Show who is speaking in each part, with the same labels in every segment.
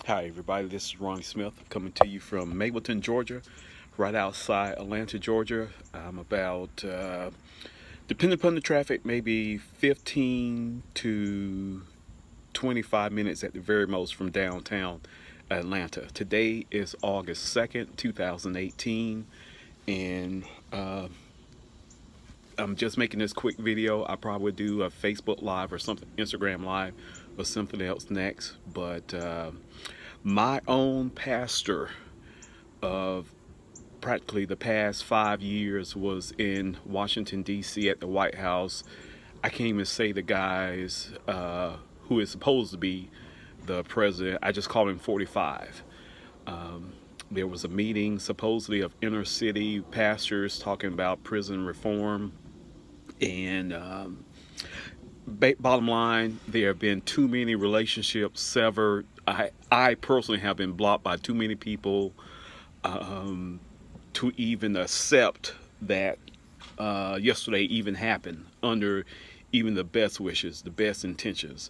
Speaker 1: Hi everybody, this is Roney Smith coming to you from Mableton, Georgia, right outside Atlanta, Georgia. I'm about, depending upon the traffic, maybe 15 to 25 minutes at the very most from downtown Atlanta. Today is August 2nd, 2018, and I'm just making this quick video. I probably would do a Facebook Live or something, Instagram Live or something else next, but my own pastor of practically the past 5 years was in Washington, D.C. at the White House. I can't even say the guys who is supposed to be the president. I just call him 45. There was a meeting supposedly of inner city pastors talking about prison reform. And bottom line, there have been too many relationships severed. I personally have been blocked by too many people to even accept that yesterday even happened under even the best wishes, the best intentions.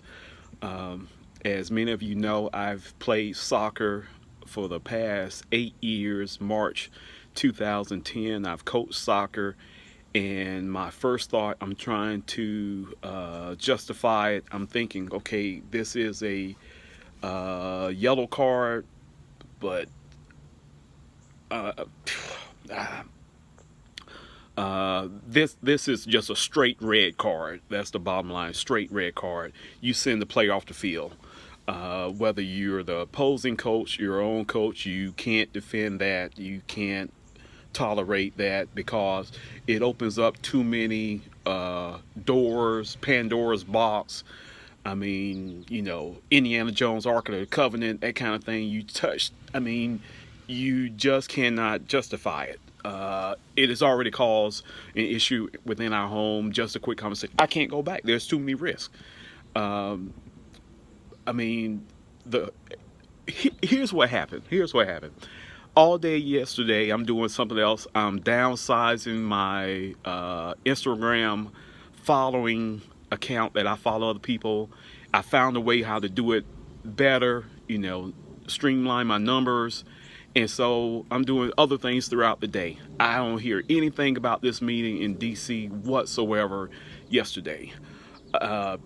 Speaker 1: As many of you know, I've played soccer for the past 8 years, March 2010. I've coached soccer. And my first thought, I'm trying to justify it. I'm thinking, okay, this is a yellow card, but this is just a straight red card. That's the bottom line, straight red card. You send the player off the field. Whether you're the opposing coach, your own coach, you can't defend that. You can't tolerate that because it opens up too many doors, Pandora's box. I mean, you know, Indiana Jones, Ark of the Covenant, that kind of thing. You touch, I mean, you just cannot justify it. It has already caused an issue within our home. Just a quick conversation. I can't go back. There's too many risks. I mean, here's what happened. All day yesterday, I'm doing something else. I'm downsizing my Instagram following account that I follow other people. I found a way how to do it better, you know, streamline my numbers. And so I'm doing other things throughout the day. I don't hear anything about this meeting in DC whatsoever yesterday.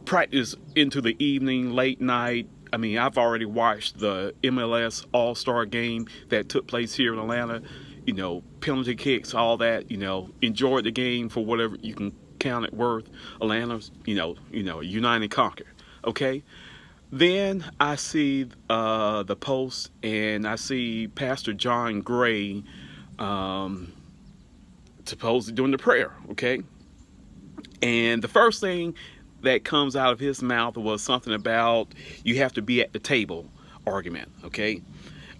Speaker 1: Practice into the evening, late night. I mean, I've already watched the MLS All-Star game that took place here in Atlanta. You know, penalty kicks, all that. You know, enjoyed the game for whatever you can count it worth. Atlanta's, you know, unite and conquer. Okay. Then I see the post, and I see Pastor John Gray supposedly doing the prayer. Okay. And the first thing that comes out of his mouth was something about you have to be at the table argument, okay?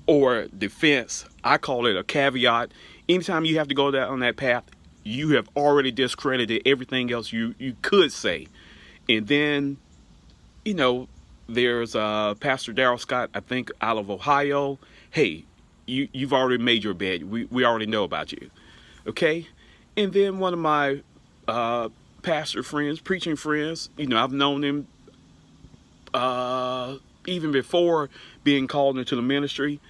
Speaker 1: Or defense. I call it a caveat. Anytime you have to go down that path, you have already discredited everything else you could say. And then, you know, there's Pastor Darrell Scott, I think, out of Ohio. Hey, you've already made your bed. We already know about you, okay? And then one of my pastor friends, preaching friends, you know, I've known him even before being called into the ministry,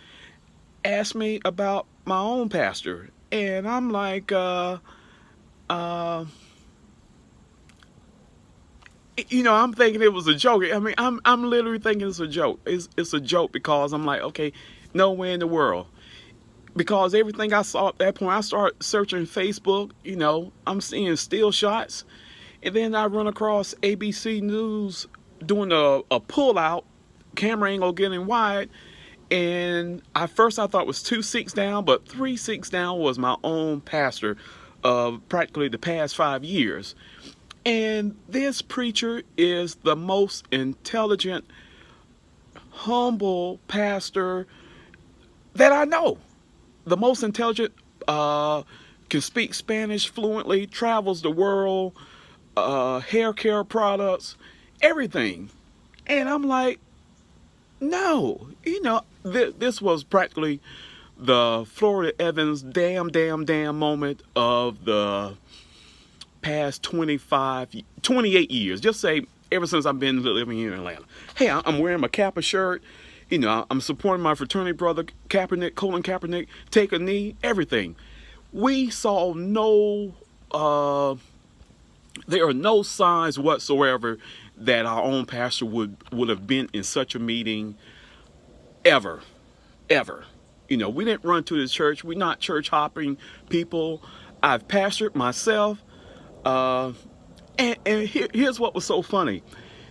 Speaker 1: asked me about my own pastor. And I'm like, you know, I'm thinking it was a joke. I mean, I'm literally thinking it's a joke. It's a joke because I'm like, okay, nowhere in the world. Because everything I saw at that point, I started searching Facebook, you know, I'm seeing still shots. And then I run across ABC News doing a pull-out, camera angle getting wide. And at first I thought it was 2 seats down, but 3 seats down was my own pastor of practically the past 5 years. And this preacher is the most intelligent, humble pastor that I know. The most intelligent, can speak Spanish fluently, travels the world, hair care products, everything. And I'm like, no, you know, this was practically the Florida Evans damn moment of the past 28 years. Just say ever since I've been living here in Atlanta. Hey, I'm wearing my Kappa shirt. You know, I'm supporting my fraternity brother Kaepernick, Colin Kaepernick, take a knee, everything. We saw no, there are no signs whatsoever that our own pastor would have been in such a meeting ever, ever. You know, we didn't run to the church. We're not church hopping people. I've pastored myself. Here's what was so funny.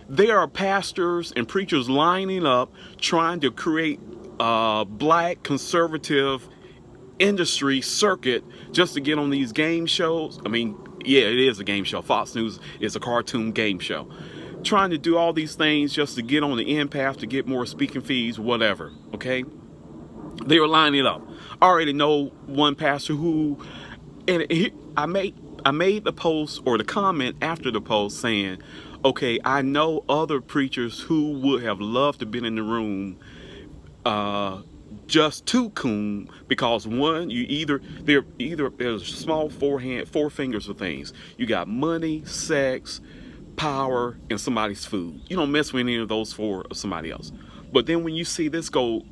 Speaker 1: There are pastors and preachers lining up trying to create a black conservative industry circuit just to get on these game shows. I mean, yeah, it is a game show. Fox News is a cartoon game show. Trying to do all these things just to get on the end path, to get more speaking fees, whatever, okay? They were lining up. I already know one pastor who, and I made the post or the comment after the post saying, okay, I know other preachers who would have loved to been in the room just to coon, because one, there's small four fingers of things. You got money, sex, power, and somebody's food. You don't mess with any of those four of somebody else. But then when you see this go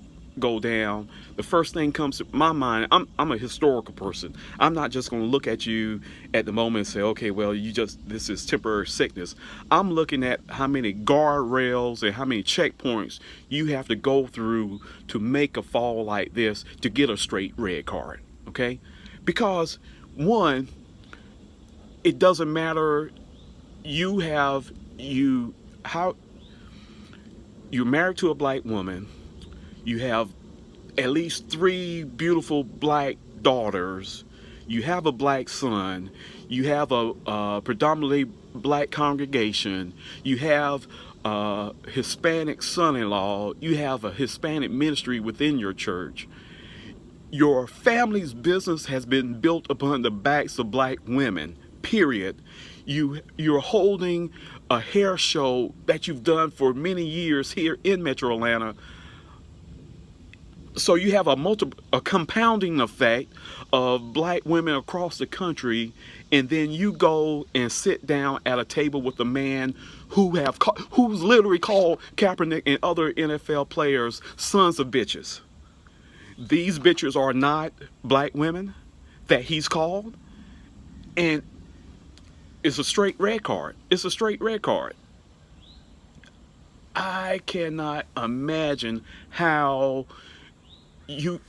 Speaker 1: down, the first thing comes to my mind. I'm a historical person. I'm not just going to look at you at the moment and say, okay, well, this is temporary sickness. I'm looking at how many guardrails and how many checkpoints you have to go through to make a fall like this to get a straight red card, okay? Because one, it doesn't matter. You're married to a black woman. You have at least 3 beautiful black daughters. You have a black son. You have a predominantly black congregation. You have a Hispanic son-in-law. You have a Hispanic ministry within your church. Your family's business has been built upon the backs of black women, period. You're holding a hair show that you've done for many years here in Metro Atlanta. So you have a compounding effect of black women across the country, and then you go and sit down at a table with a man who's literally called Kaepernick and other NFL players sons of bitches. These bitches are not black women that he's called, and it's a straight red card. It's a straight red card. I cannot imagine how you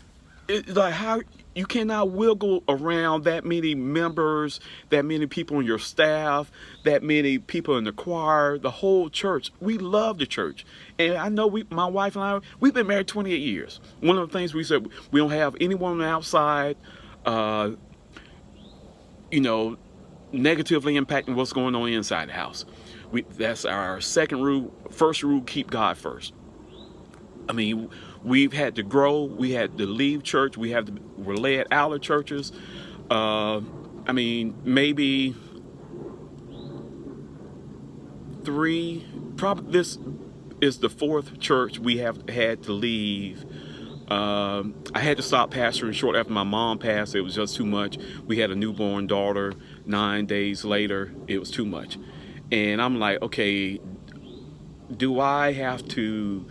Speaker 1: cannot wiggle around that many members, that many people on your staff, that many people in the choir, the whole church. We love the church. And I know my wife and I, we've been married 28 years. One of the things we said, we don't have anyone on the outside, negatively impacting what's going on inside the house. That's our second rule. First rule, keep God first. I mean, we've had to grow. We had to leave church. We're led out of churches. Maybe 3. Probably this is the 4th church we have had to leave. I had to stop pastoring short after my mom passed. It was just too much. We had a newborn daughter. 9 days later, it was too much. And I'm like, okay, do I have to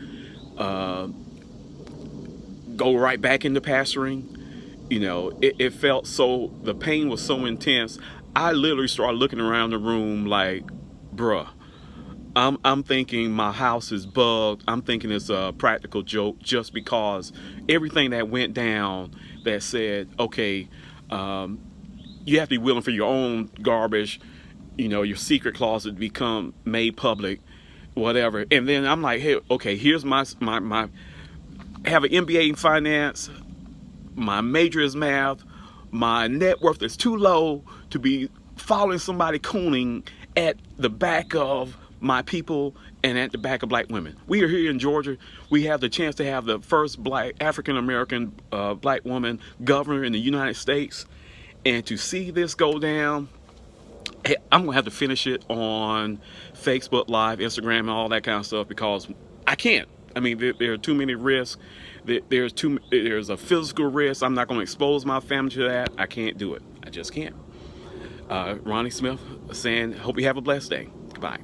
Speaker 1: go right back into pastoring? You know, it felt so, the pain was so intense. I literally started looking around the room like, bruh, I'm thinking my house is bugged. I'm thinking it's a practical joke, just because everything that went down that said, okay, you have to be willing for your own garbage, your secret closet to become made public, whatever. And then I'm like, hey, okay, here's my I have an MBA in finance. My major is math. My net worth is too low to be following somebody cooning at the back of my people and at the back of black women. We are here in Georgia. We have the chance to have the first black African-American black woman governor in the United States. And to see this go down, hey, I'm gonna have to finish it on Facebook Live, Instagram, and all that kind of stuff, because I can't. I mean, there are too many risks. There's a physical risk. I'm not going to expose my family to that. I can't do it. I just can't. Ronnie Smith saying, hope you have a blessed day. Goodbye.